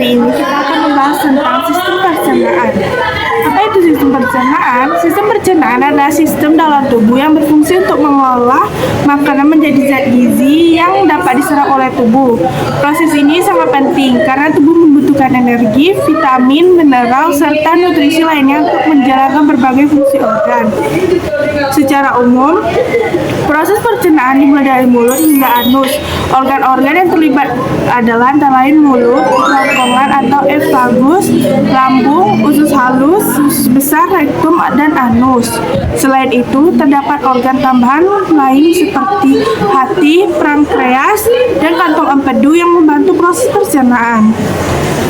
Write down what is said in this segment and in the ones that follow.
hari ini kita akan membahas tentang sistem pencernaan. Apa itu sistem pencernaan? Sistem pencernaan adalah sistem dalam tubuh yang berfungsi untuk mengolah makanan menjadi zat gizi yang dapat diserap oleh tubuh. Proses ini sangat penting karena tubuh membutuhkan energi, vitamin, mineral, serta nutrisi lainnya untuk menjalankan berbagai fungsi organ. Secara umum, proses pencernaan dimulai dari mulut hingga anus. Organ-organ yang terlibat adalah antara lain mulut, kerongkongan atau esophagus, lambung, usus halus, usus besar, rektum, dan anus. Selain itu, terdapat organ tambahan lain seperti hati, pankreas, dan kantong empedu yang membantu proses pencernaan.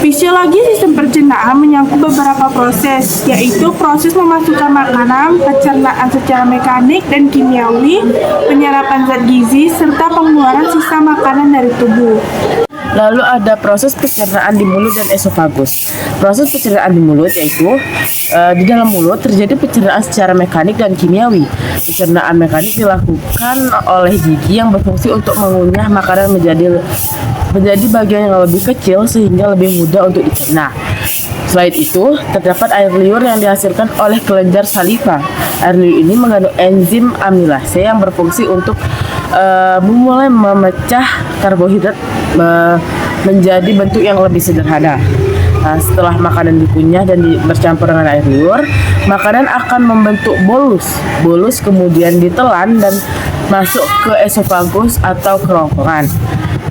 Fisiologi sistem pencernaan menyangkut beberapa proses, yaitu proses memasukkan makanan, pencernaan secara mekanik dan kimiawi, penyerapan zat gizi, serta pengeluaran sisa makanan dari tubuh. Lalu ada proses pencernaan di mulut dan esofagus. Proses pencernaan di mulut yaitu di dalam mulut terjadi pencernaan secara mekanik dan kimiawi. Pencernaan mekanik dilakukan oleh gigi yang berfungsi untuk mengunyah makanan menjadi bagian yang lebih kecil sehingga lebih mudah untuk dicerna. Selain itu, terdapat air liur yang dihasilkan oleh kelenjar saliva. Air liur ini mengandung enzim amilase yang berfungsi untuk memulai memecah karbohidrat menjadi bentuk yang lebih sederhana. Setelah makanan dikunyah dan bercampur dengan air liur, makanan akan membentuk bolus. Bolus kemudian ditelan dan masuk ke esofagus atau kerongkongan.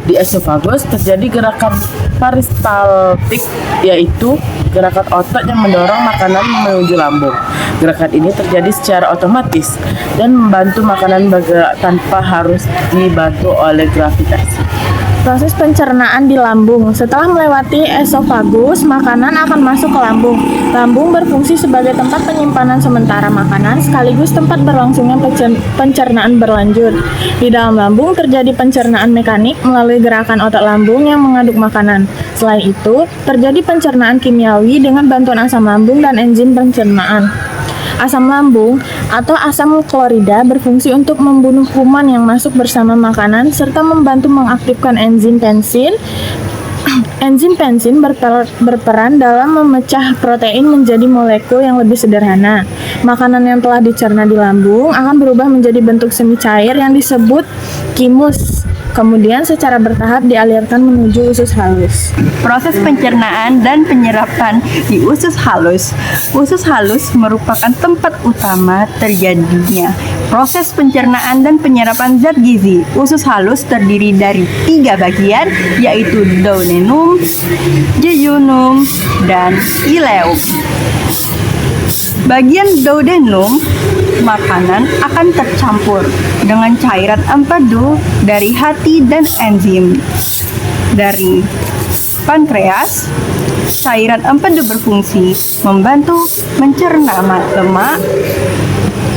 Di esofagus terjadi gerakan peristaltik, yaitu gerakan otot yang mendorong makanan menuju lambung. Gerakan ini terjadi secara otomatis dan membantu makanan bergerak tanpa harus dibantu oleh gravitasi. Proses pencernaan di lambung. Setelah melewati esofagus, makanan akan masuk ke lambung. Lambung berfungsi sebagai tempat penyimpanan sementara makanan sekaligus tempat berlangsungnya pencernaan berlanjut. Di dalam lambung terjadi pencernaan mekanik melalui gerakan otot lambung yang mengaduk makanan. Selain itu, terjadi pencernaan kimiawi dengan bantuan asam lambung dan enzim pencernaan. Asam lambung atau asam klorida berfungsi untuk membunuh kuman yang masuk bersama makanan serta membantu mengaktifkan enzim pensin. Enzim pensin berperan dalam memecah protein menjadi molekul yang lebih sederhana. Makanan yang telah dicerna di lambung akan berubah menjadi bentuk semi cair yang disebut kimus. Kemudian secara bertahap dialirkan menuju usus halus. Proses pencernaan dan penyerapan di usus halus. Usus halus merupakan tempat utama terjadinya proses pencernaan dan penyerapan zat gizi. Usus halus terdiri dari 3 bagian, yaitu duodenum, jejunum, dan ileum. Bagian duodenum, makanan akan tercampur dengan cairan empedu dari hati dan enzim. Dari pankreas, cairan empedu berfungsi membantu mencerna lemak,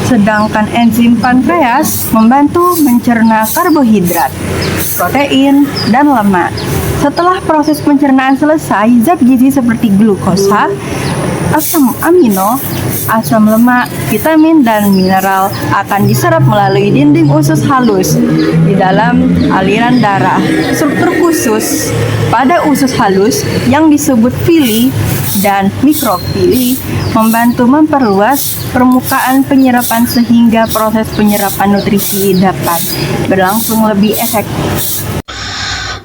sedangkan enzim pankreas membantu mencerna karbohidrat, protein, dan lemak. Setelah proses pencernaan selesai, zat gizi seperti glukosa, asam amino, asam lemak, vitamin, dan mineral akan diserap melalui dinding usus halus di dalam aliran darah. Struktur khusus pada usus halus yang disebut villi dan mikrofili membantu memperluas permukaan penyerapan sehingga proses penyerapan nutrisi dapat berlangsung lebih efektif.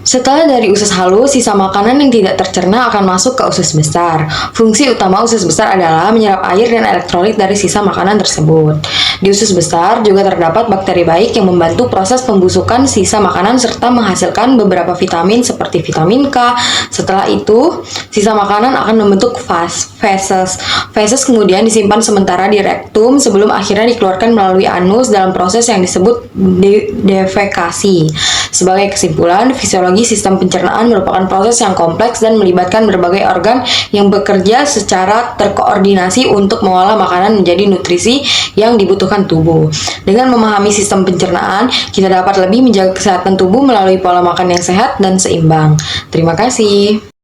Setelah dari usus halus, sisa makanan yang tidak tercerna akan masuk ke usus besar. Fungsi utama usus besar adalah menyerap air dan elektrolit dari sisa makanan tersebut. Di usus besar juga terdapat bakteri baik yang membantu proses pembusukan sisa makanan serta menghasilkan beberapa vitamin seperti vitamin K. Setelah itu, sisa makanan akan membentuk feses. Feses kemudian disimpan sementara di rektum sebelum akhirnya dikeluarkan melalui anus dalam proses yang disebut defekasi. Sebagai kesimpulan, fisiologi sistem pencernaan merupakan proses yang kompleks dan melibatkan berbagai organ yang bekerja secara terkoordinasi untuk mengolah makanan menjadi nutrisi yang dibutuhkan tubuh. Dengan memahami sistem pencernaan, kita dapat lebih menjaga kesehatan tubuh melalui pola makan yang sehat dan seimbang. Terima kasih.